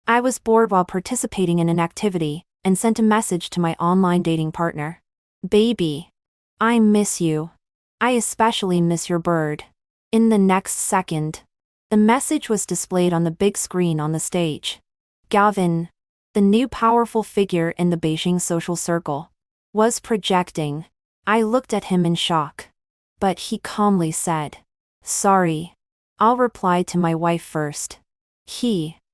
I was bored while participating in an activity, and sent a message to my online dating partner. Baby, I miss you. I especially miss your bird. In the next second, the message was displayed on the big screen on the stage. Gavin, the new powerful figure in the Beijing social circle, was projecting. I looked at him in shock. But he calmly said, "Sorry. I'll reply to my wife first."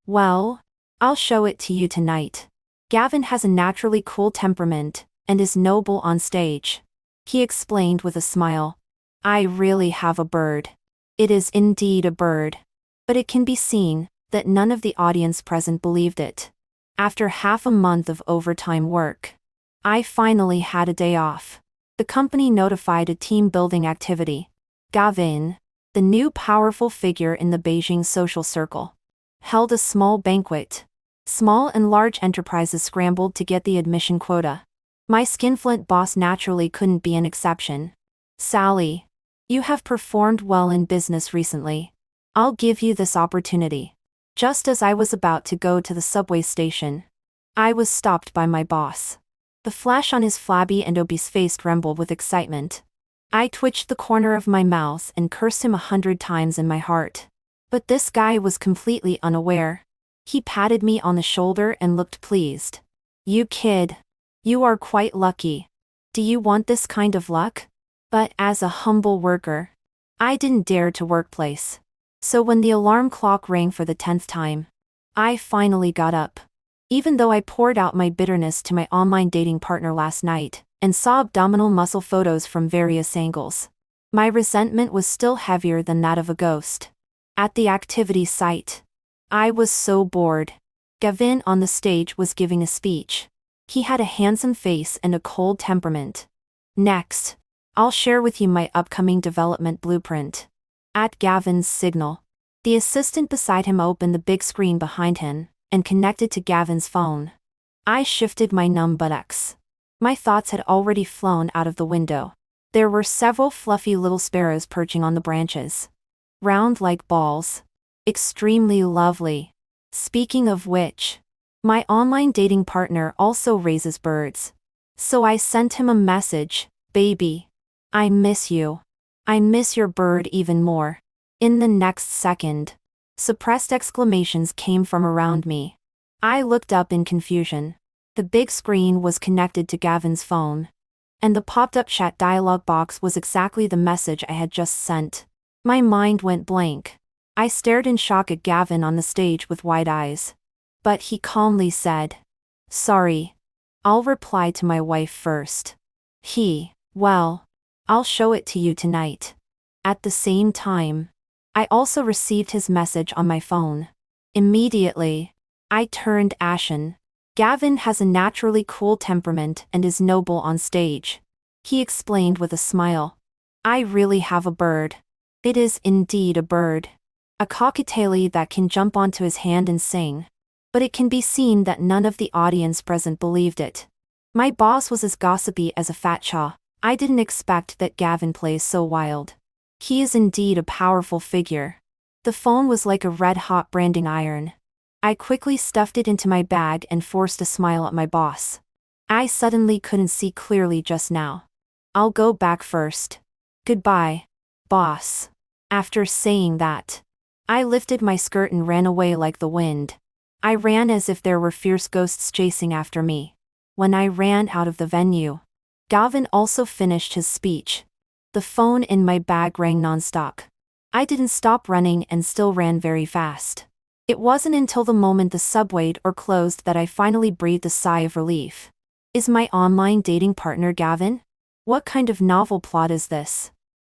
Well, I'll show it to you tonight. Gavin has a naturally cool temperament, and is noble on stage. He explained with a smile. I really have a bird. It is indeed a bird. But it can be seen that none of the audience present believed it. After half a month of overtime work, I finally had a day off. The company notified a team-building activity. Gavin, the new powerful figure in the Beijing social circle, held a small banquet. Small and large enterprises scrambled to get the admission quota. My skinflint boss naturally couldn't be an exception. Sally, you have performed well in business recently. I'll give you this opportunity. Just as I was about to go to the subway station, I was stopped by my boss. The flesh on his flabby and obese face trembled with excitement. I twitched the corner of my mouth and cursed him 100 times in my heart. But this guy was completely unaware. He patted me on the shoulder and looked pleased. You kid. You are quite lucky. Do you want this kind of luck? But as a humble worker, I didn't dare to workplace. So when the alarm clock rang for the 10th time, I finally got up. Even though I poured out my bitterness to my online dating partner last night, and saw abdominal muscle photos from various angles, my resentment was still heavier than that of a ghost. At the activity site, I was so bored. Gavin on the stage was giving a speech. He had a handsome face and a cold temperament. Next, I'll share with you my upcoming development blueprint. At Gavin's signal, the assistant beside him opened the big screen behind him and connected to Gavin's phone. I shifted my numb buttocks. My thoughts had already flown out of the window. There were several fluffy little sparrows perching on the branches. Round like balls. Extremely lovely. Speaking of which, my online dating partner also raises birds. So I sent him a message. Baby, I miss you. I miss your bird even more. In the next second, suppressed exclamations came from around me. I looked up in confusion. The big screen was connected to Gavin's phone, and the popped-up chat dialog box was exactly the message I had just sent. My mind went blank. I stared in shock at Gavin on the stage with wide eyes. But he calmly said, "Sorry. I'll reply to my wife first." Well, I'll show it to you tonight. At the same time, I also received his message on my phone. Immediately, I turned ashen. Gavin has a naturally cool temperament and is noble on stage. He explained with a smile. I really have a bird. It is indeed a bird. A cockatiel that can jump onto his hand and sing. But it can be seen that none of the audience present believed it. My boss was as gossipy as a fat chaw. I didn't expect that Gavin plays so wild. He is indeed a powerful figure. The phone was like a red-hot branding iron. I quickly stuffed it into my bag and forced a smile at my boss. I suddenly couldn't see clearly just now. I'll go back first. Goodbye, boss. After saying that, I lifted my skirt and ran away like the wind. I ran as if there were fierce ghosts chasing after me. When I ran out of the venue, Gavin also finished his speech. The phone in my bag rang nonstop. I didn't stop running and still ran very fast. It wasn't until the moment the subway door closed that I finally breathed a sigh of relief. Is my online dating partner Gavin? What kind of novel plot is this?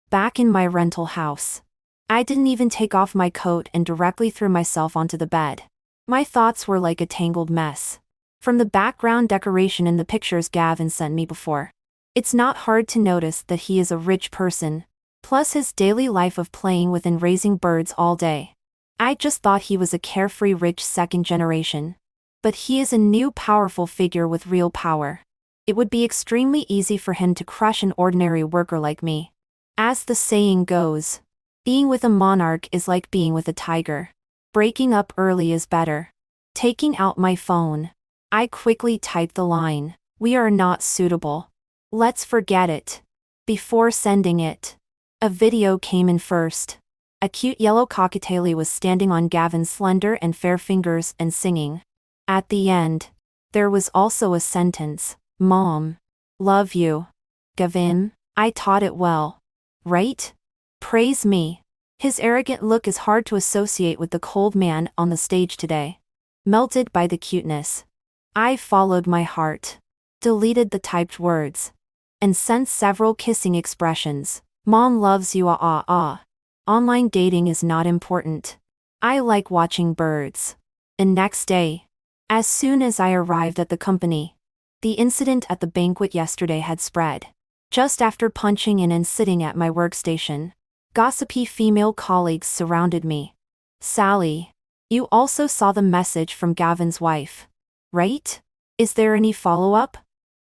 Back in my rental house, I didn't even take off my coat and directly threw myself onto the bed. My thoughts were like a tangled mess. From the background decoration in the pictures Gavin sent me before, it's not hard to notice that he is a rich person, plus his daily life of playing with and raising birds all day. I just thought he was a carefree rich second generation. But he is a new powerful figure with real power. It would be extremely easy for him to crush an ordinary worker like me. As the saying goes, being with a monarch is like being with a tiger. Breaking up early is better. Taking out my phone, I quickly typed the line, "We are not suitable. Let's forget it." Before sending it, a video came in first. A cute yellow cockatiel was standing on Gavin's slender and fair fingers and singing. At the end, there was also a sentence, "Mom. Love you. Gavin, I taught it well. Right? Praise me." His arrogant look is hard to associate with the cold man on the stage today. Melted by the cuteness, I followed my heart, deleted the typed words, and sent several kissing expressions. "Mom loves you, ah ah ah. Online dating is not important. I like watching birds." And next day, as soon as I arrived at the company, the incident at the banquet yesterday had spread. Just after punching in and sitting at my workstation, gossipy female colleagues surrounded me. "Sally, you also saw the message from Gavin's wife, right? Is there any follow-up?"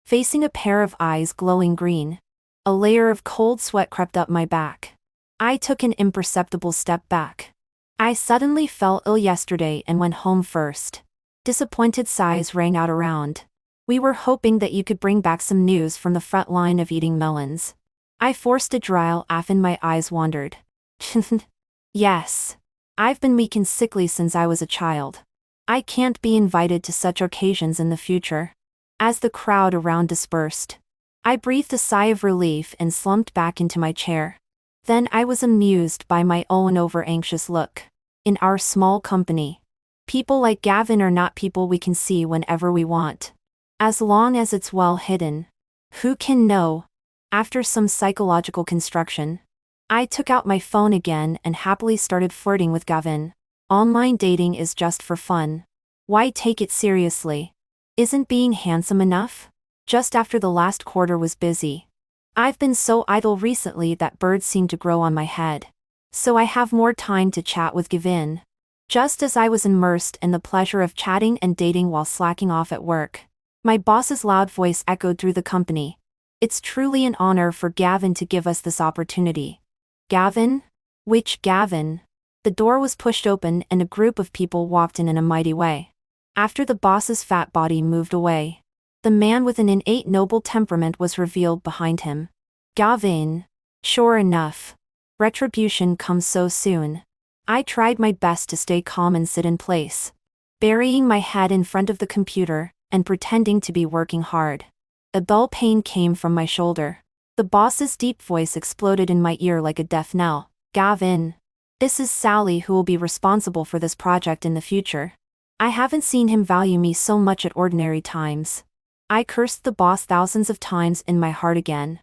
Facing a pair of eyes glowing green, a layer of cold sweat crept up my back. I took an imperceptible step back. I suddenly felt ill yesterday and went home first. Disappointed sighs rang out around. "We were hoping that you could bring back some news from the front line of eating melons." I forced a dry laugh and my eyes wandered. "Yes. I've been weak and sickly since I was a child. I can't be invited to such occasions in the future." As the crowd around dispersed, I breathed a sigh of relief and slumped back into my chair. Then I was amused by my own over-anxious look. In our small company, people like Gavin are not people we can see whenever we want. As long as it's well hidden. Who can know? After some psychological construction, I took out my phone again and happily started flirting with Gavin. Online dating is just for fun. Why take it seriously? Isn't being handsome enough? Just after the last quarter was busy. I've been so idle recently that birds seem to grow on my head. So I have more time to chat with Gavin. Just as I was immersed in the pleasure of chatting and dating while slacking off at work, my boss's loud voice echoed through the company. "It's truly an honor for Gavin to give us this opportunity." Gavin? Which Gavin? The door was pushed open and a group of people walked in a mighty way. After the boss's fat body moved away, the man with an innate noble temperament was revealed behind him. Gavin. Sure enough. Retribution comes so soon. I tried my best to stay calm and sit in place, burying my head in front of the computer and pretending to be working hard. A dull pain came from my shoulder. The boss's deep voice exploded in my ear like a death knell. "Gavin. This is Sally, who will be responsible for this project in the future. I haven't seen him value me so much at ordinary times." I cursed the boss thousands of times in my heart again.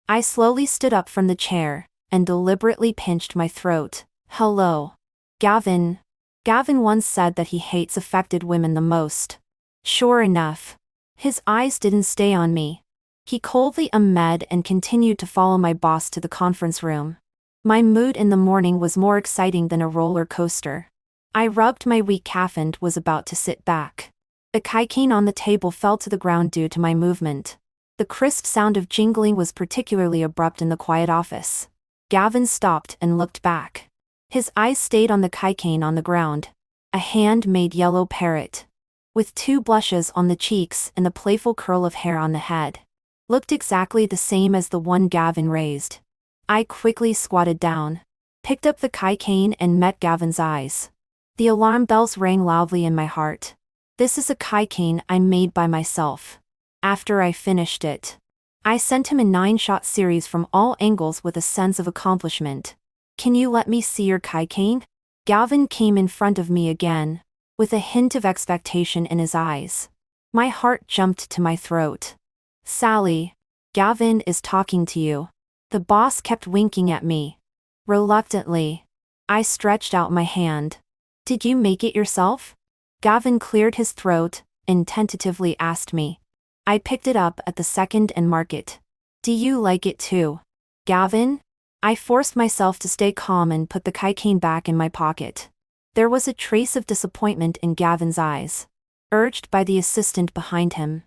I slowly stood up from the chair and deliberately pinched my throat. "Hello. Gavin." Gavin once said that he hates affected women the most. Sure enough, his eyes didn't stay on me. He coldly ummed and continued to follow my boss to the conference room. My mood in the morning was more exciting than a roller coaster. I rubbed my weak calf and was about to sit back. A keychain on the table fell to the ground due to my movement. The crisp sound of jingling was particularly abrupt in the quiet office. Gavin stopped and looked back. His eyes stayed on the keychain on the ground. A handmade yellow parrot, with 2 blushes on the cheeks and a playful curl of hair on the head. Looked exactly the same as the one Gavin raised. I quickly squatted down, picked up the keychain and met Gavin's eyes. The alarm bells rang loudly in my heart. This is a keychain I made by myself. After I finished it, I sent him a 9-shot series from all angles with a sense of accomplishment. "Can you let me see your keychain?" Gavin came in front of me again, with a hint of expectation in his eyes. My heart jumped to my throat. "Sally, Gavin is talking to you." The boss kept winking at me. Reluctantly, I stretched out my hand. "Did you make it yourself?" Gavin cleared his throat and tentatively asked me. I picked it up at the second and marked it. "Do you like it too, Gavin?" I forced myself to stay calm and put the keychain back in my pocket. There was a trace of disappointment in Gavin's eyes, urged by the assistant behind him.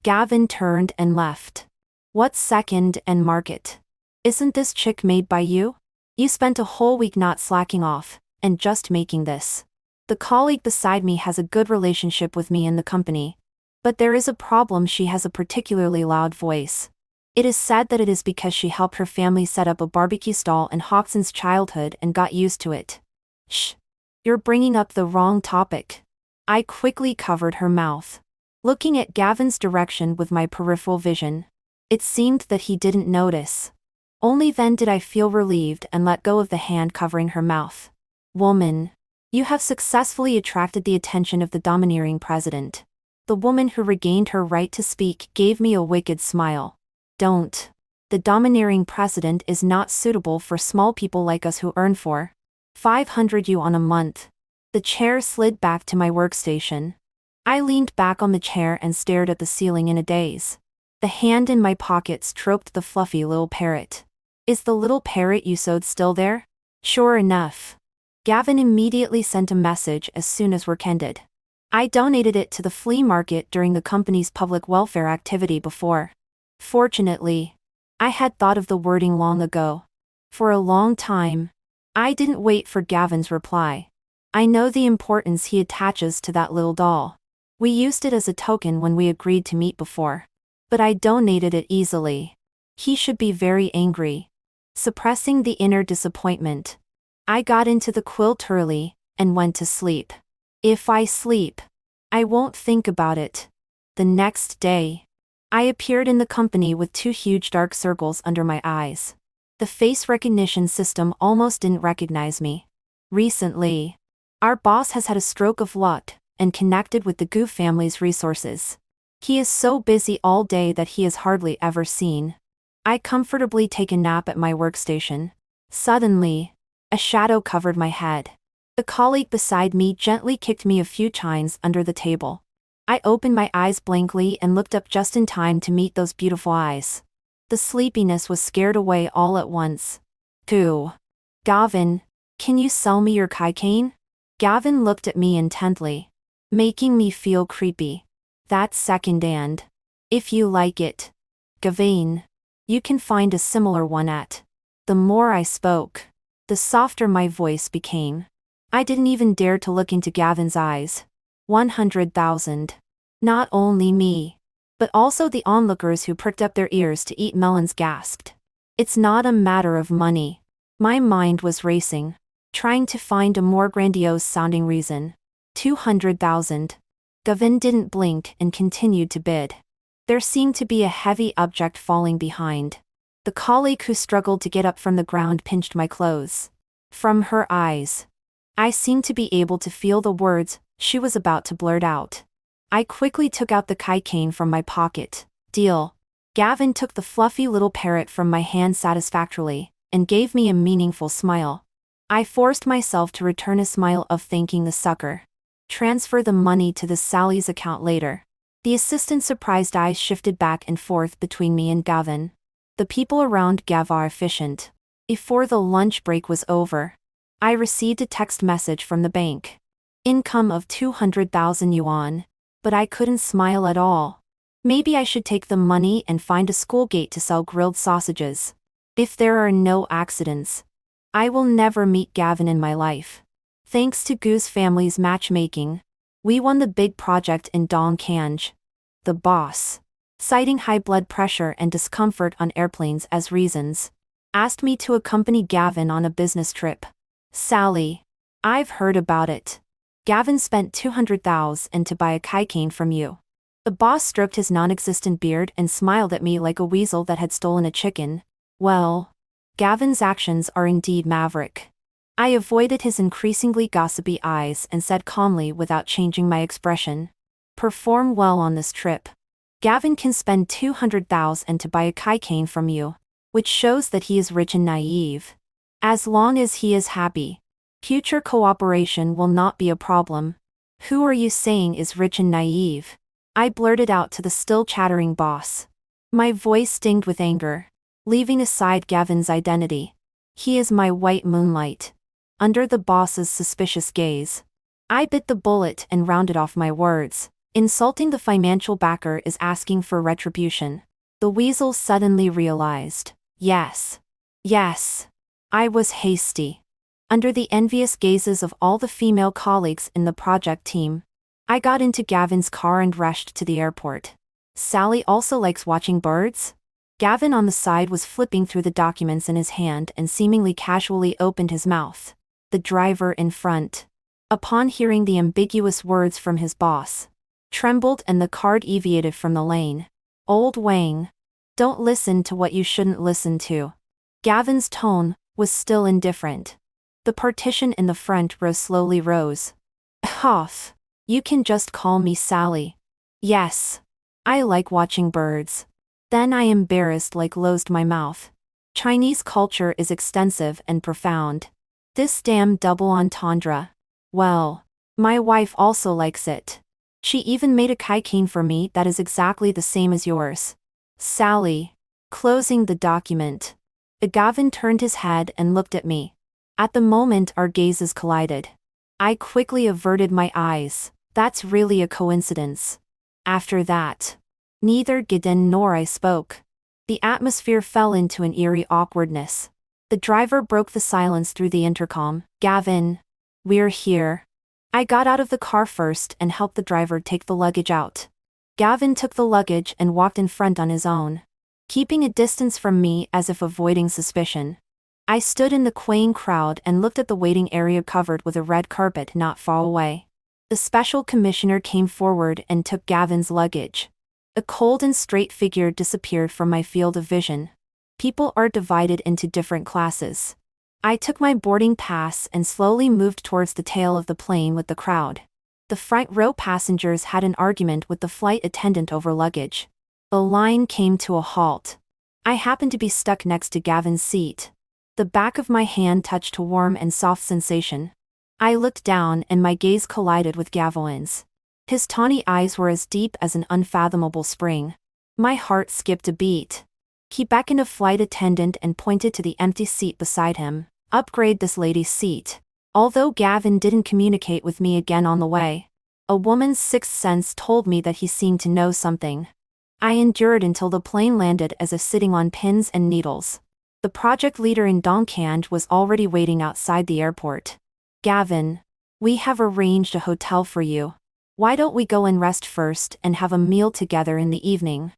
Gavin turned and left. "What second and mark it? Isn't this chick made by you? You spent a whole week not slacking off, and just making this." The colleague beside me has a good relationship with me in the company. But there is a problem: she has a particularly loud voice. It is said that it is because she helped her family set up a barbecue stall in Hodgson's childhood and got used to it. Shh. You're bringing up the wrong topic. I quickly covered her mouth, looking at Gavin's direction with my peripheral vision. It seemed that he didn't notice. Only then did I feel relieved and let go of the hand covering her mouth. Woman. You have successfully attracted the attention of the domineering president. The woman who regained her right to speak gave me a wicked smile. Don't. The domineering president is not suitable for small people like us who earn 500 yuan a month. The chair slid back to my workstation. I leaned back on the chair and stared at the ceiling in a daze. The hand in my pocket stroked the fluffy little parrot. Is the little parrot you sewed still there? Sure enough. Gavin immediately sent a message as soon as work ended. I donated it to the flea market during the company's public welfare activity before. Fortunately, I had thought of the wording long ago. For a long time, I didn't wait for Gavin's reply. I know the importance he attaches to that little doll. We used it as a token when we agreed to meet before. But I donated it easily. He should be very angry. Suppressing the inner disappointment, I got into the quilt early and went to sleep. If I sleep, I won't think about it. The next day, I appeared in the company with 2 huge dark circles under my eyes. The face recognition system almost didn't recognize me. Recently, our boss has had a stroke of luck and connected with the Gu family's resources. He is so busy all day that he is hardly ever seen. I comfortably take a nap at my workstation. Suddenly, a shadow covered my head. The colleague beside me gently kicked me a few times under the table. I opened my eyes blankly and looked up just in time to meet those beautiful eyes. The sleepiness was scared away all at once. Gu. Gavin, can you sell me your Kaikain? Gavin looked at me intently, making me feel creepy. That's second-hand. If you like it, Gavin, you can find a similar one at. The more I spoke, the softer my voice became. I didn't even dare to look into Gavin's eyes. 100,000. Not only me, but also the onlookers who pricked up their ears to eat melons gasped. It's not a matter of money. My mind was racing, trying to find a more grandiose sounding reason. 200,000. Gavin didn't blink and continued to bid. There seemed to be a heavy object falling behind. The colleague who struggled to get up from the ground pinched my clothes. From her eyes, I seemed to be able to feel the words she was about to blurt out. I quickly took out the Kaikain from my pocket. Deal. Gavin took the fluffy little parrot from my hand satisfactorily, and gave me a meaningful smile. I forced myself to return a smile of thanking the sucker. Transfer the money to the Sally's account later. The assistant's surprised eyes shifted back and forth between me and Gavin. The people around Gav are efficient. Before the lunch break was over, I received a text message from the bank. Income of 200,000 yuan. But I couldn't smile at all. Maybe I should take the money and find a school gate to sell grilled sausages. If there are no accidents, I will never meet Gavin in my life. Thanks to Gu's family's matchmaking, we won the big project in Dongkanj. The boss, citing high blood pressure and discomfort on airplanes as reasons, asked me to accompany Gavin on a business trip. Sally, I've heard about it. Gavin spent 200,000 to buy a Kaikain from you. The boss stroked his non-existent beard and smiled at me like a weasel that had stolen a chicken. Well, Gavin's actions are indeed maverick. I avoided his increasingly gossipy eyes and said calmly without changing my expression. Perform well on this trip. Gavin can spend 200,000 to buy a Kaikain from you, which shows that he is rich and naive. As long as he is happy, future cooperation will not be a problem. Who are you saying is rich and naive? I blurted out to the still chattering boss. My voice stinged with anger, leaving aside Gavin's identity. He is my white moonlight. Under the boss's suspicious gaze, I bit the bullet and rounded off my words. Insulting the financial backer is asking for retribution. The weasel suddenly realized. Yes. I was hasty. Under the envious gazes of all the female colleagues in the project team, I got into Gavin's car and rushed to the airport. Sally also likes watching birds? Gavin on the side was flipping through the documents in his hand and seemingly casually opened his mouth. The driver in front, upon hearing the ambiguous words from his boss, trembled and the car deviated from the lane. Old Wang. Don't listen to what you shouldn't listen to. Gavin's tone was still indifferent. The partition in the front row slowly rose. Huff. You can just call me Sally. Yes. I like watching birds. Then I embarrassed closed my mouth. Chinese culture is extensive and profound. This damn double entendre. Well, my wife also likes it. She even made a cane for me that is exactly the same as yours. Sally. Closing the document. Gavin turned his head and looked at me. At the moment our gazes collided. I quickly averted my eyes. That's really a coincidence. After that, neither Gideon nor I spoke. The atmosphere fell into an eerie awkwardness. The driver broke the silence through the intercom. Gavin. We're here. I got out of the car first and helped the driver take the luggage out. Gavin took the luggage and walked in front on his own, keeping a distance from me as if avoiding suspicion. I stood in the quaying crowd and looked at the waiting area covered with a red carpet not far away. The special commissioner came forward and took Gavin's luggage. A cold and straight figure disappeared from my field of vision. People are divided into different classes. I took my boarding pass and slowly moved towards the tail of the plane with the crowd. The front row passengers had an argument with the flight attendant over luggage. The line came to a halt. I happened to be stuck next to Gavin's seat. The back of my hand touched a warm and soft sensation. I looked down and my gaze collided with Gavin's. His tawny eyes were as deep as an unfathomable spring. My heart skipped a beat. He beckoned a flight attendant and pointed to the empty seat beside him. Upgrade this lady's seat. Although Gavin didn't communicate with me again on the way, a woman's sixth sense told me that he seemed to know something. I endured until the plane landed as if sitting on pins and needles. The project leader in Dongkand was already waiting outside the airport. Gavin, we have arranged a hotel for you. Why don't we go and rest first and have a meal together in the evening?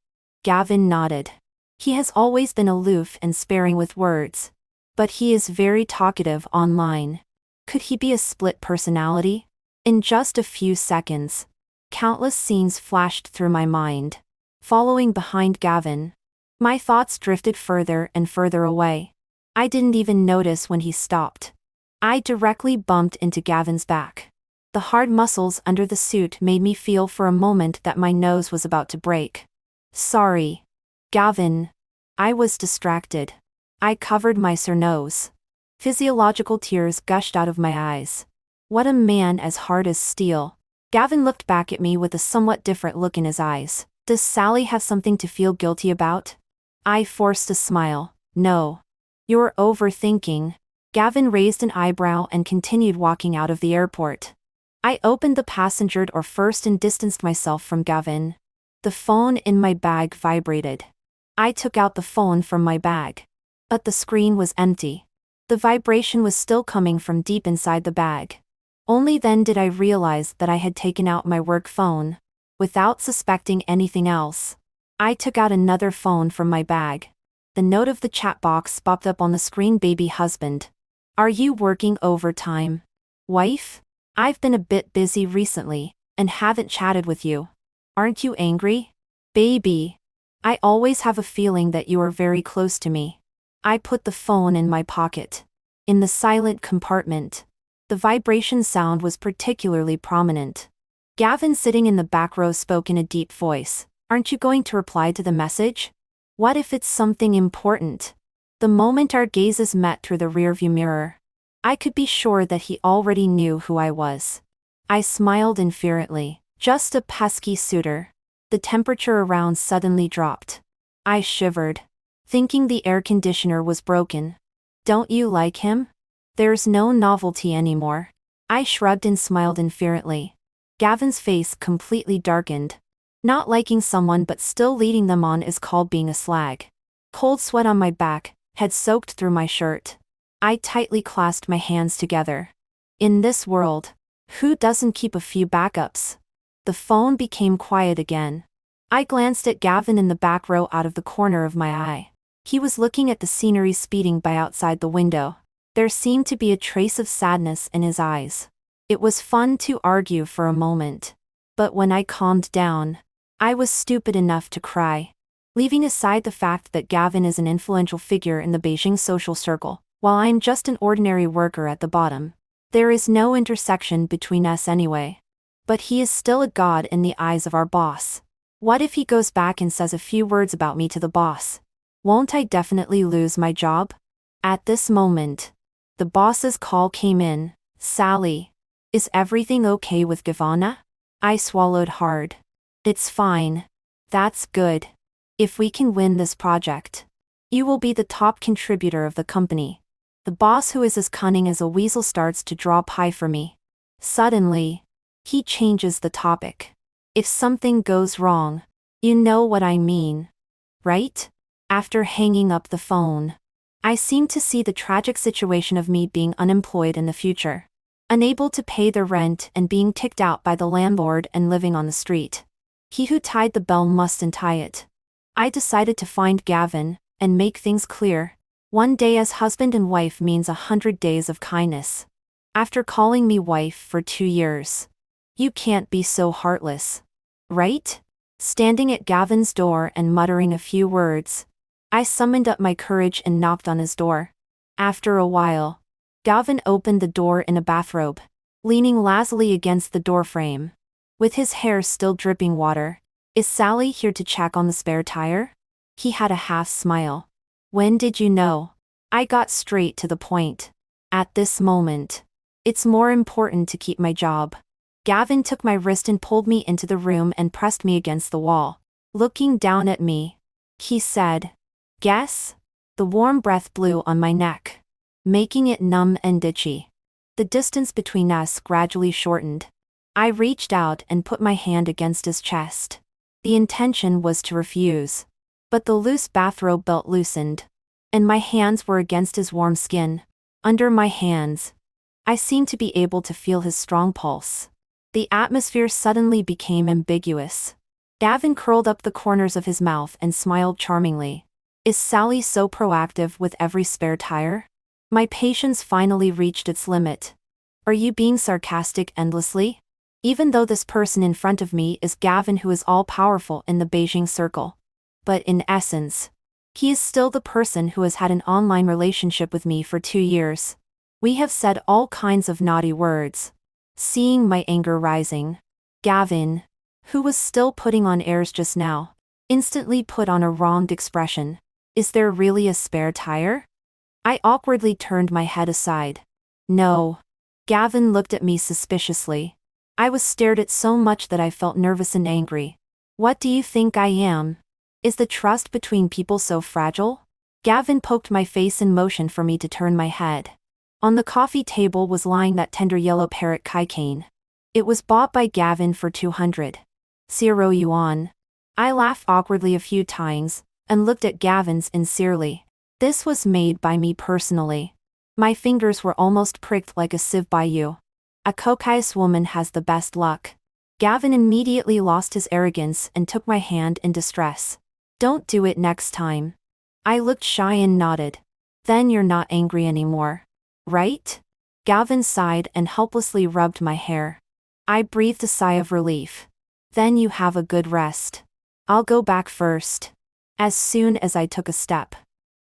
Gavin nodded. He has always been aloof and sparing with words, but he is very talkative online. Could he be a split personality? In just a few seconds, countless scenes flashed through my mind. Following behind Gavin, my thoughts drifted further and further away. I didn't even notice when he stopped. I directly bumped into Gavin's back. The hard muscles under the suit made me feel for a moment that my nose was about to break. Sorry, Gavin. I was distracted. I covered my sore nose. Physiological tears gushed out of my eyes. What a man as hard as steel. Gavin looked back at me with a somewhat different look in his eyes. Does Sally have something to feel guilty about? I forced a smile. No. You're overthinking. Gavin raised an eyebrow and continued walking out of the airport. I opened the passenger door first and distanced myself from Gavin. The phone in my bag vibrated. I took out the phone from my bag. But the screen was empty. The vibration was still coming from deep inside the bag. Only then did I realize that I had taken out my work phone. Without suspecting anything else, I took out another phone from my bag. The note of the chat box popped up on the screen. Baby husband. Are you working overtime? Wife? I've been a bit busy recently, and haven't chatted with you. Aren't you angry? Baby. I always have a feeling that you are very close to me. I put the phone in my pocket. In the silent compartment. The vibration sound was particularly prominent. Gavin sitting in the back row spoke in a deep voice. Aren't you going to reply to the message? What if it's something important? The moment our gazes met through the rearview mirror, I could be sure that he already knew who I was. I smiled inferently. Just a pesky suitor. The temperature around suddenly dropped. I shivered, thinking the air conditioner was broken. Don't you like him? There's no novelty anymore. I shrugged and smiled inferently. Gavin's face completely darkened. Not liking someone but still leading them on is called being a slag. Cold sweat on my back had soaked through my shirt. I tightly clasped my hands together. In this world, who doesn't keep a few backups? The phone became quiet again. I glanced at Gavin in the back row out of the corner of my eye. He was looking at the scenery speeding by outside the window. There seemed to be a trace of sadness in his eyes. It was fun to argue for a moment. But when I calmed down, I was stupid enough to cry. Leaving aside the fact that Gavin is an influential figure in the Beijing social circle, while I'm just an ordinary worker at the bottom, there is no intersection between us anyway. But he is still a god in the eyes of our boss. What if he goes back and says a few words about me to the boss? Won't I definitely lose my job? At this moment, the boss's call came in. Sally, is everything okay with Gavana? I swallowed hard. It's fine. That's good. If we can win this project, you will be the top contributor of the company. The boss, who is as cunning as a weasel, starts to draw pie for me. Suddenly, he changes the topic. If something goes wrong, you know what I mean, right? After hanging up the phone, I seemed to see the tragic situation of me being unemployed in the future, unable to pay the rent and being kicked out by the landlord and living on the street. He who tied the bell must untie it. I decided to find Gavin and make things clear. One day as husband and wife means 100 days of kindness. After calling me wife for 2 years, you can't be so heartless, right? Standing at Gavin's door and muttering a few words, I summoned up my courage and knocked on his door. After a while, Gavin opened the door in a bathrobe, leaning lazily against the doorframe, with his hair still dripping water. Is Sally here to check on the spare tire? He had a half smile. When did you know? I got straight to the point. At this moment, it's more important to keep my job. Gavin took my wrist and pulled me into the room and pressed me against the wall. Looking down at me, he said, "Guess?" The warm breath blew on my neck, making it numb and itchy. The distance between us gradually shortened. I reached out and put my hand against his chest. The intention was to refuse, but the loose bathrobe belt loosened, and my hands were against his warm skin. Under my hands, I seemed to be able to feel his strong pulse. The atmosphere suddenly became ambiguous. Gavin curled up the corners of his mouth and smiled charmingly. Is Sally so proactive with every spare tire? My patience finally reached its limit. Are you being sarcastic endlessly? Even though this person in front of me is Gavin, who is all-powerful in the Beijing circle. But in essence, he is still the person who has had an online relationship with me for 2 years. We have said all kinds of naughty words. Seeing my anger rising, Gavin, who was still putting on airs just now, instantly put on a wronged expression. Is there really a spare tire? I awkwardly turned my head aside. No. Gavin looked at me suspiciously. I was stared at so much that I felt nervous and angry. What do you think I am? Is the trust between people so fragile? Gavin poked my face in motion for me to turn my head. On the coffee table was lying that tender yellow parrot keychain. It was bought by Gavin for 200 yuan. I laughed awkwardly a few times, and looked at Gavin sincerely. This was made by me personally. My fingers were almost pricked like a sieve by you. A coquettish woman has the best luck. Gavin immediately lost his arrogance and took my hand in distress. Don't do it next time. I looked shy and nodded. Then you're not angry anymore, right? Gavin sighed and helplessly rubbed my hair. I breathed a sigh of relief. Then you have a good rest. I'll go back first. As soon as I took a step,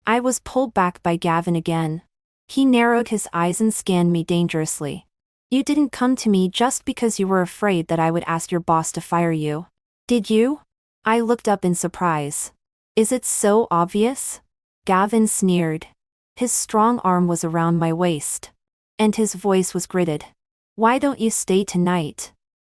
I was pulled back by Gavin again. He narrowed his eyes and scanned me dangerously. You didn't come to me just because you were afraid that I would ask your boss to fire you, did you? I looked up in surprise. Is it so obvious? Gavin sneered. His strong arm was around my waist, and his voice was gritted. Why don't you stay tonight?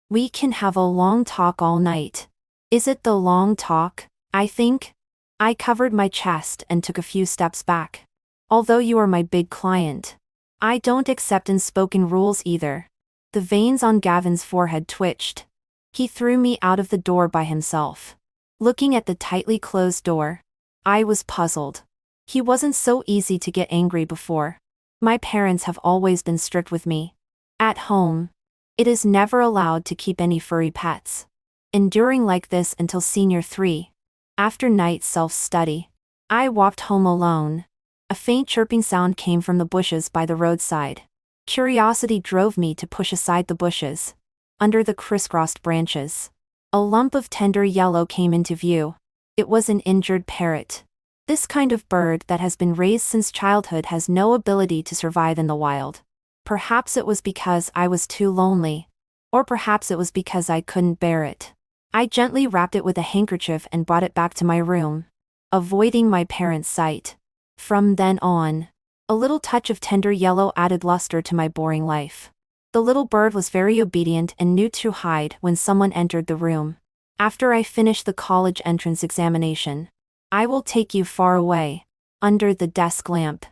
We can have a long talk all night. Is it the long talk, I think? I covered my chest and took a few steps back. Although you are my big client, I don't accept unspoken rules either. The veins on Gavin's forehead twitched. He threw me out of the door by himself. Looking at the tightly closed door, I was puzzled. He wasn't so easy to get angry before. My parents have always been strict with me. At home, it is never allowed to keep any furry pets. Enduring like this until senior 3. After night self-study, I walked home alone. A faint chirping sound came from the bushes by the roadside. Curiosity drove me to push aside the bushes. Under the crisscrossed branches, a lump of tender yellow came into view. It was an injured parrot. This kind of bird that has been raised since childhood has no ability to survive in the wild. Perhaps it was because I was too lonely. Or perhaps it was because I couldn't bear it. I gently wrapped it with a handkerchief and brought it back to my room, avoiding my parents' sight. From then on, a little touch of tender yellow added luster to my boring life. The little bird was very obedient and knew to hide when someone entered the room. After I finish the college entrance examination, I will take you far away, under the desk lamp.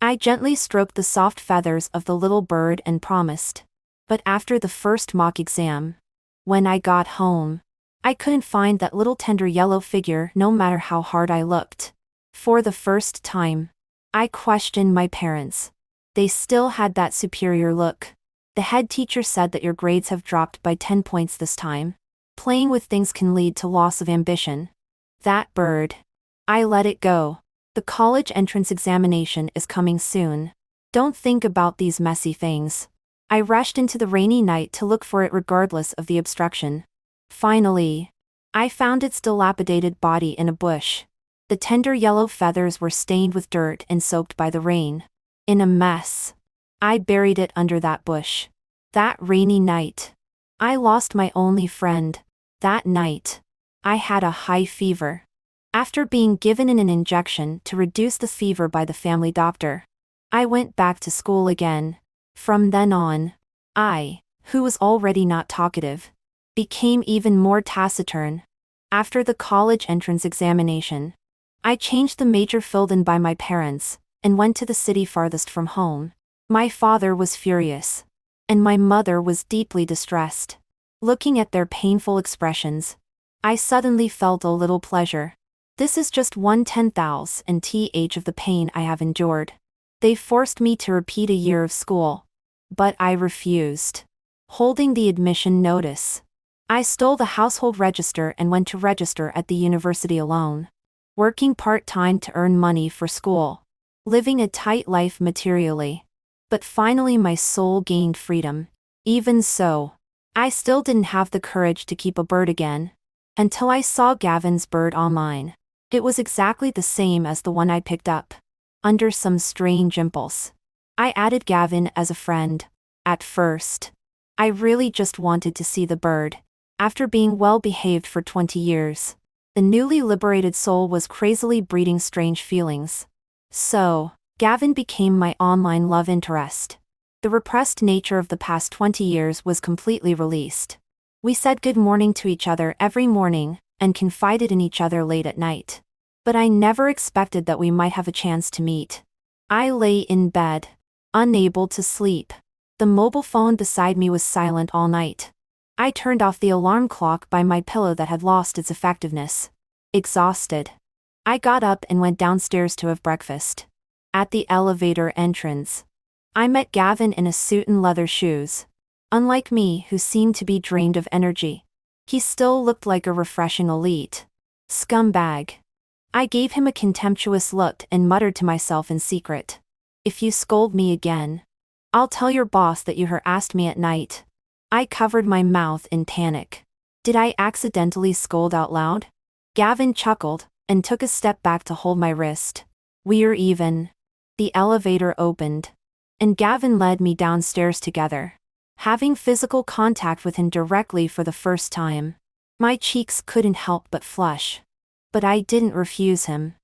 I gently stroked the soft feathers of the little bird and promised. But after the first mock exam, when I got home, I couldn't find that little tender yellow figure no matter how hard I looked. For the first time, I questioned my parents. They still had that superior look. The head teacher said that your grades have dropped by 10 points this time. Playing with things can lead to loss of ambition. That bird. I let it go. The college entrance examination is coming soon. Don't think about these messy things. I rushed into the rainy night to look for it regardless of the obstruction. Finally, I found its dilapidated body in a bush. The tender yellow feathers were stained with dirt and soaked by the rain. In a mess, I buried it under that bush. That rainy night, I lost my only friend. That night, I had a high fever. After being given an injection to reduce the fever by the family doctor, I went back to school again. From then on, I, who was already not talkative, became even more taciturn. After the college entrance examination, I changed the major filled in by my parents, and went to the city farthest from home. My father was furious, and my mother was deeply distressed. Looking at their painful expressions, I suddenly felt a little pleasure. This is just 1/10,000th of the pain I have endured. They forced me to repeat a year of school, but I refused. Holding the admission notice, I stole the household register and went to register at the university alone. Working part-time to earn money for school. Living a tight life materially. But finally my soul gained freedom. Even so, I still didn't have the courage to keep a bird again. Until I saw Gavin's bird online. It was exactly the same as the one I picked up. Under some strange impulse, I added Gavin as a friend. At first, I really just wanted to see the bird. After being well behaved for 20 years, the newly liberated soul was crazily breeding strange feelings. So, Gavin became my online love interest. The repressed nature of the past 20 years was completely released. We said good morning to each other every morning, and confided in each other late at night. But I never expected that we might have a chance to meet. I lay in bed, unable to sleep. The mobile phone beside me was silent all night. I turned off the alarm clock by my pillow that had lost its effectiveness. Exhausted, I got up and went downstairs to have breakfast. At the elevator entrance, I met Gavin in a suit and leather shoes. Unlike me, who seemed to be drained of energy, he still looked like a refreshing elite scumbag. I gave him a contemptuous look and muttered to myself in secret. If you scold me again, I'll tell your boss that you harassed me at night. I covered my mouth in panic. Did I accidentally scold out loud? Gavin chuckled and took a step back to hold my wrist. We're even. The elevator opened, and Gavin led me downstairs together. Having physical contact with him directly for the first time, my cheeks couldn't help but flush. But I didn't refuse him.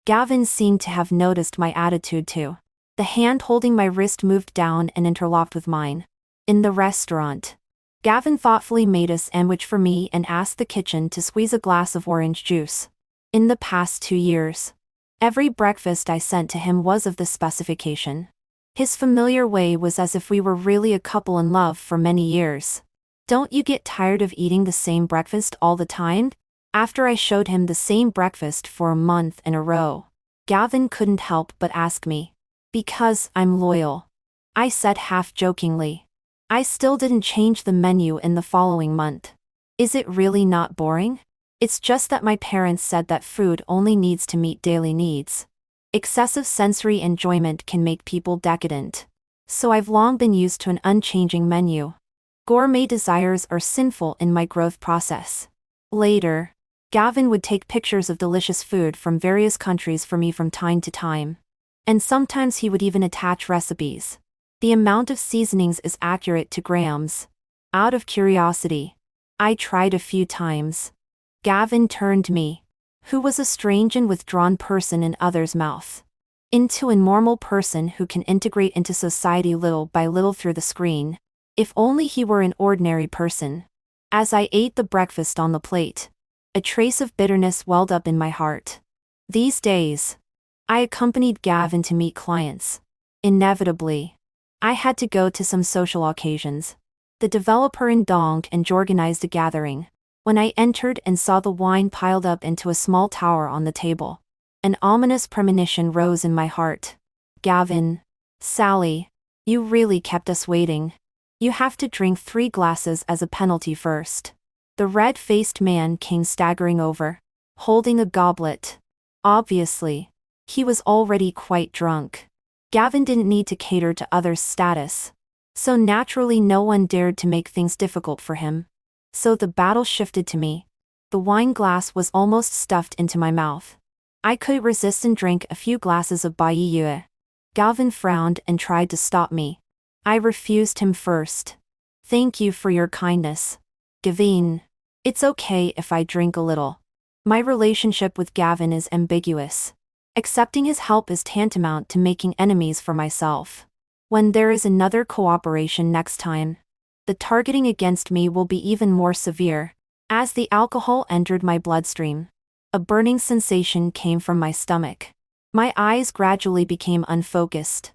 Gavin seemed to have noticed my attitude too. The hand holding my wrist moved down and interlocked with mine. In the restaurant, Gavin thoughtfully made a sandwich for me and asked the kitchen to squeeze a glass of orange juice. In the past 2 years, every breakfast I sent to him was of this specification. His familiar way was as if we were really a couple in love for many years. Don't you get tired of eating the same breakfast all the time? After I showed him the same breakfast for a month in a row, Gavin couldn't help but ask me, Because I'm loyal, I said half-jokingly. I still didn't change the menu in the following month. Is it really not boring? It's just that my parents said that food only needs to meet daily needs. Excessive sensory enjoyment can make people decadent. So I've long been used to an unchanging menu. Gourmet desires are sinful in my growth process. Later, Gavin would take pictures of delicious food from various countries for me from time to time. And sometimes he would even attach recipes. The amount of seasonings is accurate to grams. Out of curiosity, I tried a few times. Gavin turned me, who was a strange and withdrawn person in others' mouth, into a normal person who can integrate into society little by little through the screen. If only he were an ordinary person. As I ate the breakfast on the plate, a trace of bitterness welled up in my heart. These days, I accompanied Gavin to meet clients. Inevitably, I had to go to some social occasions. The developer in Dong and organized a gathering. When I entered and saw the wine piled up into a small tower on the table, an ominous premonition rose in my heart. Gavin, Sally, you really kept us waiting. You have to drink 3 glasses as a penalty first. The red-faced man came staggering over, holding a goblet. Obviously, he was already quite drunk. Gavin didn't need to cater to others' status. So naturally no one dared to make things difficult for him. So the battle shifted to me. The wine glass was almost stuffed into my mouth. I couldn't resist and drank a few glasses of Baiyue. Gavin frowned and tried to stop me. I refused him first. Thank you for your kindness, Gavin. It's okay if I drink a little. My relationship with Gavin is ambiguous. Accepting his help is tantamount to making enemies for myself. When there is another cooperation next time, the targeting against me will be even more severe. As the alcohol entered my bloodstream, a burning sensation came from my stomach. My eyes gradually became unfocused.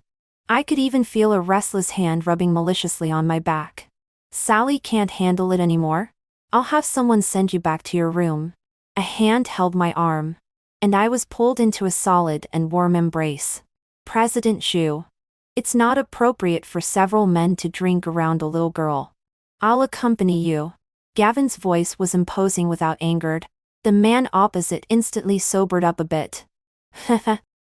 I could even feel a restless hand rubbing maliciously on my back. Sally can't handle it anymore? I'll have someone send you back to your room. A hand held my arm, and I was pulled into a solid and warm embrace. President Xu. It's not appropriate for several men to drink around a little girl. I'll accompany you. Gavin's voice was imposing without anger. The man opposite instantly sobered up a bit.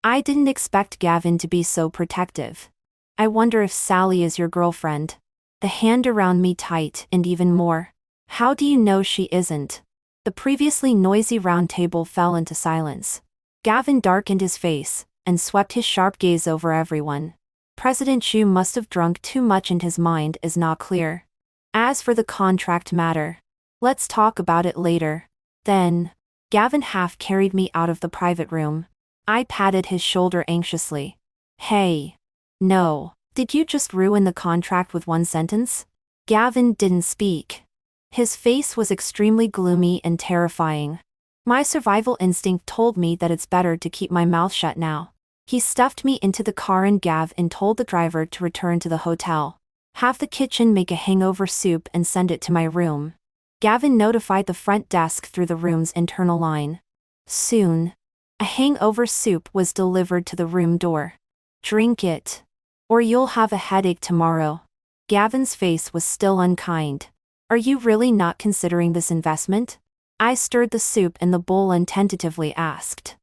I didn't expect Gavin to be so protective. I wonder if Sally is your girlfriend. The hand around me tight and even more. How do you know she isn't? The previously noisy round table fell into silence. Gavin darkened his face and swept his sharp gaze over everyone. President Xu must have drunk too much and his mind is not clear. As for the contract matter, let's talk about it later. Then, Gavin half carried me out of the private room. I patted his shoulder anxiously. Hey. No, did you just ruin the contract with one sentence? Gavin didn't speak. His face was extremely gloomy and terrifying. My survival instinct told me that it's better to keep my mouth shut now. He stuffed me into the car and Gavin told the driver to return to the hotel. Have the kitchen make a hangover soup and send it to my room. Gavin notified the front desk through the room's internal line. Soon, a hangover soup was delivered to the room door. Drink it, or you'll have a headache tomorrow. Gavin's face was still unkind. Are you really not considering this investment? I stirred the soup in the bowl and tentatively asked.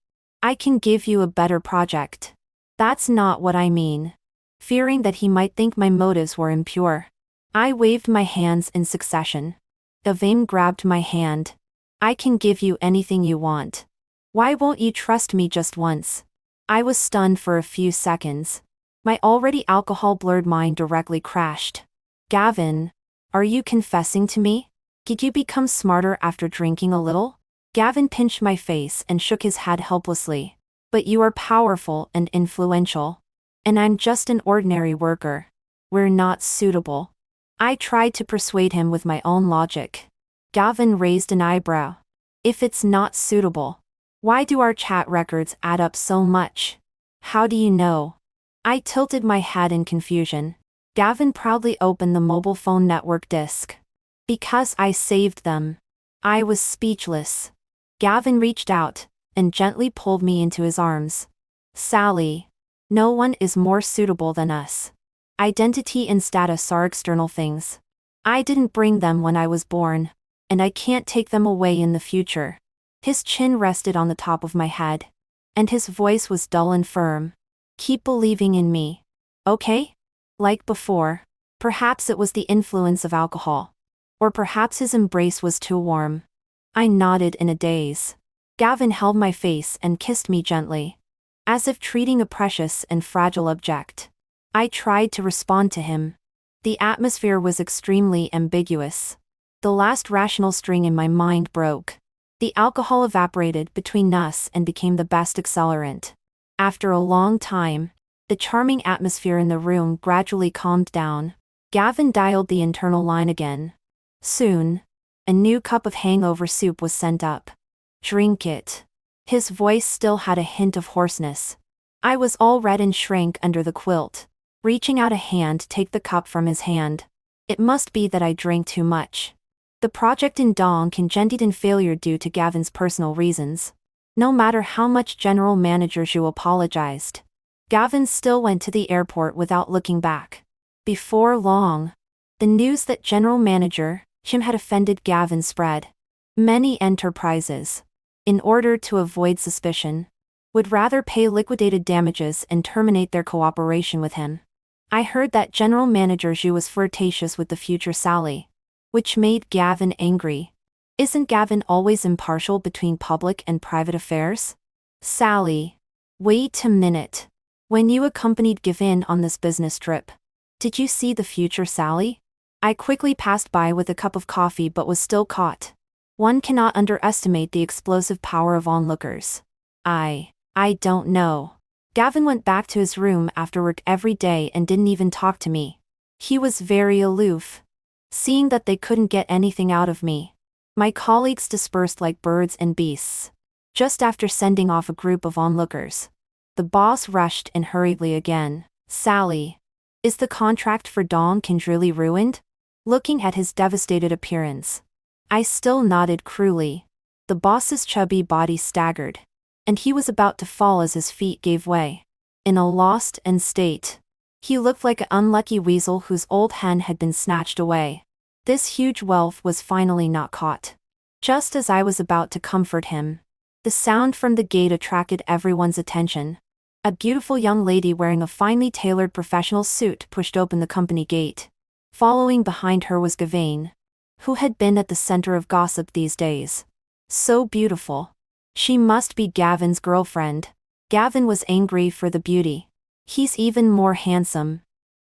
I can give you a better project. That's not what I mean. Fearing that he might think my motives were impure, I waved my hands in succession. Gavin grabbed my hand. I can give you anything you want. Why won't you trust me just once? I was stunned for a few seconds. My already alcohol-blurred mind directly crashed. Gavin, are you confessing to me? Did you become smarter after drinking a little? Gavin pinched my face and shook his head helplessly. But you are powerful and influential. And I'm just an ordinary worker. We're not suitable. I tried to persuade him with my own logic. Gavin raised an eyebrow. If it's not suitable, why do our chat records add up so much? How do you know? I tilted my head in confusion. Gavin proudly opened the mobile phone network disk. Because I saved them. I was speechless. Gavin reached out and gently pulled me into his arms. Sally. No one is more suitable than us. Identity and status are external things. I didn't bring them when I was born, and I can't take them away in the future. His chin rested on the top of my head, and his voice was dull and firm. Keep believing in me. Okay? Like before. Perhaps it was the influence of alcohol. Or perhaps his embrace was too warm. I nodded in a daze. Gavin held my face and kissed me gently, as if treating a precious and fragile object. I tried to respond to him. The atmosphere was extremely ambiguous. The last rational string in my mind broke. The alcohol evaporated between us and became the best accelerant. After a long time, the charming atmosphere in the room gradually calmed down. Gavin dialed the internal line again. Soon, a new cup of hangover soup was sent up. Drink it. His voice still had a hint of hoarseness. I was all red and shrank under the quilt, reaching out a hand to take the cup from his hand. It must be that I drank too much. The project in Donk ended in failure due to Gavin's personal reasons. No matter how much General Manager Zhu apologized, Gavin still went to the airport without looking back. Before long, the news that General Manager Jim had offended Gavin spread. Many enterprises, in order to avoid suspicion, would rather pay liquidated damages and terminate their cooperation with him. I heard that General Manager Zhu was flirtatious with the future Sally, which made Gavin angry. Isn't Gavin always impartial between public and private affairs? Sally. Wait a minute. When you accompanied Gavin on this business trip, did you see the future Sally? I quickly passed by with a cup of coffee but was still caught. One cannot underestimate the explosive power of onlookers. I don't know. Gavin went back to his room after work every day and didn't even talk to me. He was very aloof. Seeing that they couldn't get anything out of me, my colleagues dispersed like birds and beasts. Just after sending off a group of onlookers, the boss rushed in hurriedly again. Sally. Is the contract for Donk really ruined? Looking at his devastated appearance, I still nodded cruelly. The boss's chubby body staggered, and he was about to fall as his feet gave way. In a lost end state, he looked like an unlucky weasel whose old hen had been snatched away. This huge wealth was finally not caught. Just as I was about to comfort him, the sound from the gate attracted everyone's attention. A beautiful young lady wearing a finely tailored professional suit pushed open the company gate. Following behind her was Gavin, who had been at the center of gossip these days. So beautiful. She must be Gavin's girlfriend. Gavin was angry for the beauty. He's even more handsome.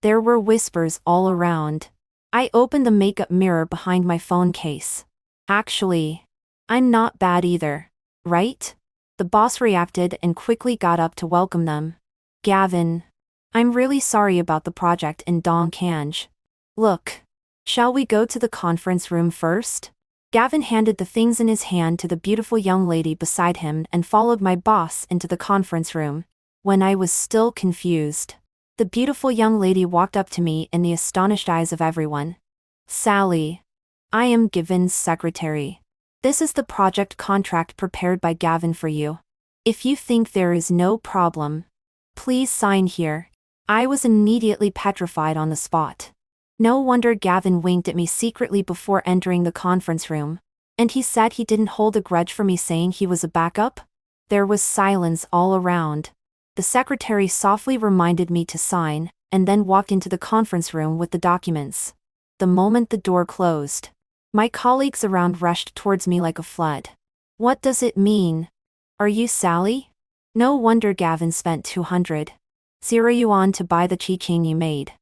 There were whispers all around. I opened the makeup mirror behind my phone case. Actually, I'm not bad either, right? The boss reacted and quickly got up to welcome them. Gavin, I'm really sorry about the project in Donkange. Look, shall we go to the conference room first? Gavin handed the things in his hand to the beautiful young lady beside him and followed my boss into the conference room. When I was still confused, the beautiful young lady walked up to me in the astonished eyes of everyone. Sally. I am Gavin's secretary. This is the project contract prepared by Gavin for you. If you think there is no problem, please sign here. I was immediately petrified on the spot. No wonder Gavin winked at me secretly before entering the conference room. And he said he didn't hold a grudge for me saying he was a backup? There was silence all around. The secretary softly reminded me to sign, and then walked into the conference room with the documents. The moment the door closed, my colleagues around rushed towards me like a flood. What does it mean? Are you Sally? No wonder Gavin spent 200 yuan to buy the keychain you made.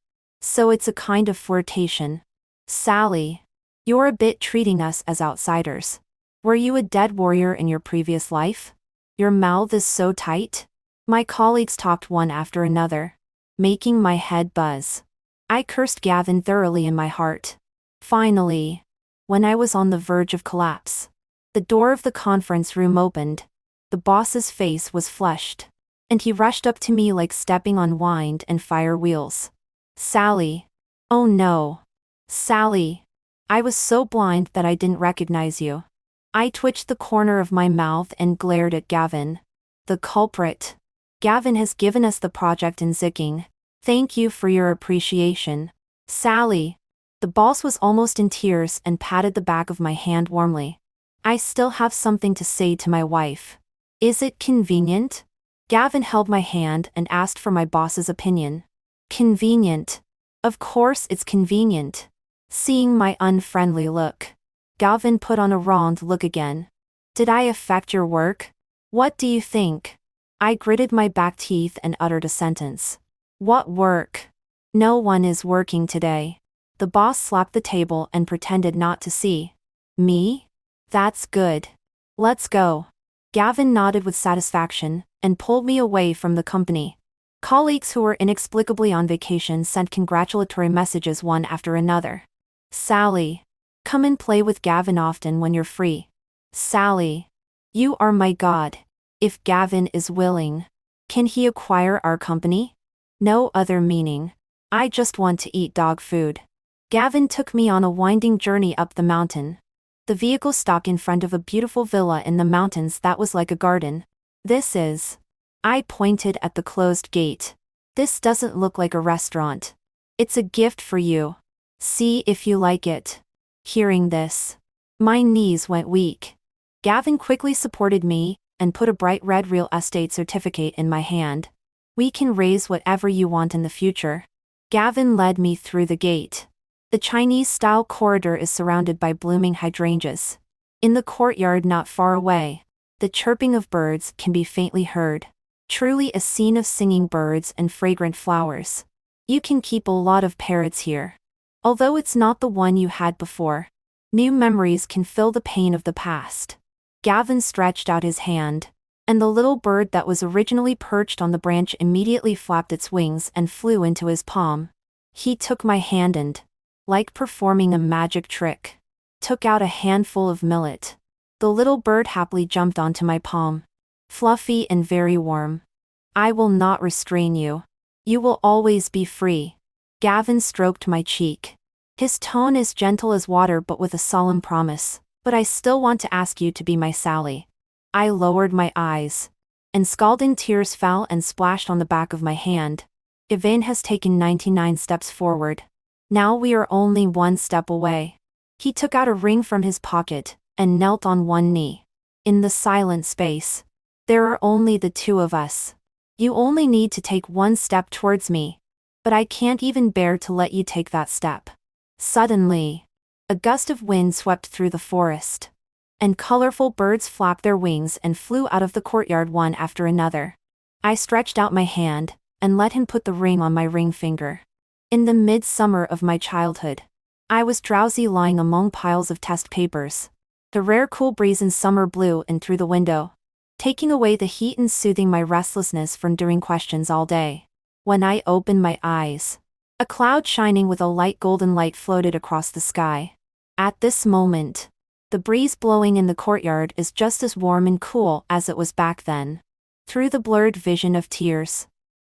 So it's a kind of flirtation. Sally, you're a bit treating us as outsiders. Were you a dead warrior in your previous life? Your mouth is so tight. My colleagues talked one after another, making my head buzz. I cursed Gavin thoroughly in my heart. Finally, when I was on the verge of collapse, the door of the conference room opened. The boss's face was flushed, and he rushed up to me like stepping on wind and fire wheels. Sally. Oh no. Sally. I was so blind that I didn't recognize you. I twitched the corner of my mouth and glared at Gavin. The culprit. Gavin has given us the project in Zicking. Thank you for your appreciation. Sally. The boss was almost in tears and patted the back of my hand warmly. I still have something to say to my wife. Is it convenient? Gavin held my hand and asked for my boss's opinion. Convenient. Of course it's convenient. Seeing my unfriendly look, Gavin put on a round look again. Did I affect your work? What do you think? I gritted my back teeth and uttered a sentence. What work? No one is working today. The boss slapped the table and pretended not to see. Me? That's good. Let's go. Gavin nodded with satisfaction and pulled me away from the company. Colleagues who were inexplicably on vacation sent congratulatory messages one after another. Sally. Come and play with Gavin often when you're free. Sally. You are my god. If Gavin is willing. Can he acquire our company? No other meaning. I just want to eat dog food. Gavin took me on a winding journey up the mountain. The vehicle stopped in front of a beautiful villa in the mountains that was like a garden. This is. I pointed at the closed gate. This doesn't look like a restaurant. It's a gift for you. See if you like it. Hearing this, my knees went weak. Gavin quickly supported me and put a bright red real estate certificate in my hand. We can raise whatever you want in the future. Gavin led me through the gate. The Chinese-style corridor is surrounded by blooming hydrangeas. In the courtyard not far away, the chirping of birds can be faintly heard. Truly a scene of singing birds and fragrant flowers. You can keep a lot of parrots here. Although it's not the one you had before, new memories can fill the pain of the past. Gavin stretched out his hand, and the little bird that was originally perched on the branch immediately flapped its wings and flew into his palm. He took my hand and, like performing a magic trick, took out a handful of millet. The little bird happily jumped onto my palm. Fluffy and very warm. I will not restrain you. You will always be free. Gavin stroked my cheek. His tone is gentle as water but with a solemn promise. But I still want to ask you to be my Sally. I lowered my eyes, and scalding tears fell and splashed on the back of my hand. Gavin has taken 99 steps forward. Now we are only one step away. He took out a ring from his pocket and knelt on one knee. In the silent space, there are only the two of us. You only need to take one step towards me. But I can't even bear to let you take that step. Suddenly, a gust of wind swept through the forest, and colorful birds flapped their wings and flew out of the courtyard one after another. I stretched out my hand and let him put the ring on my ring finger. In the midsummer of my childhood, I was drowsy lying among piles of test papers. The rare cool breeze in summer blew in through the window, taking away the heat and soothing my restlessness from doing questions all day. When I opened my eyes, a cloud shining with a light golden light floated across the sky. At this moment, the breeze blowing in the courtyard is just as warm and cool as it was back then. Through the blurred vision of tears,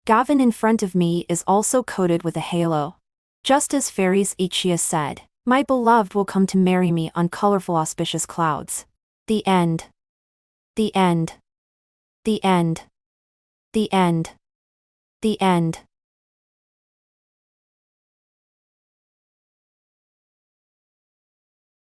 Gavin in front of me is also coated with a halo. Just as fairies Ichia said, my beloved will come to marry me on colorful auspicious clouds. The end. The end. The end. The end. The end.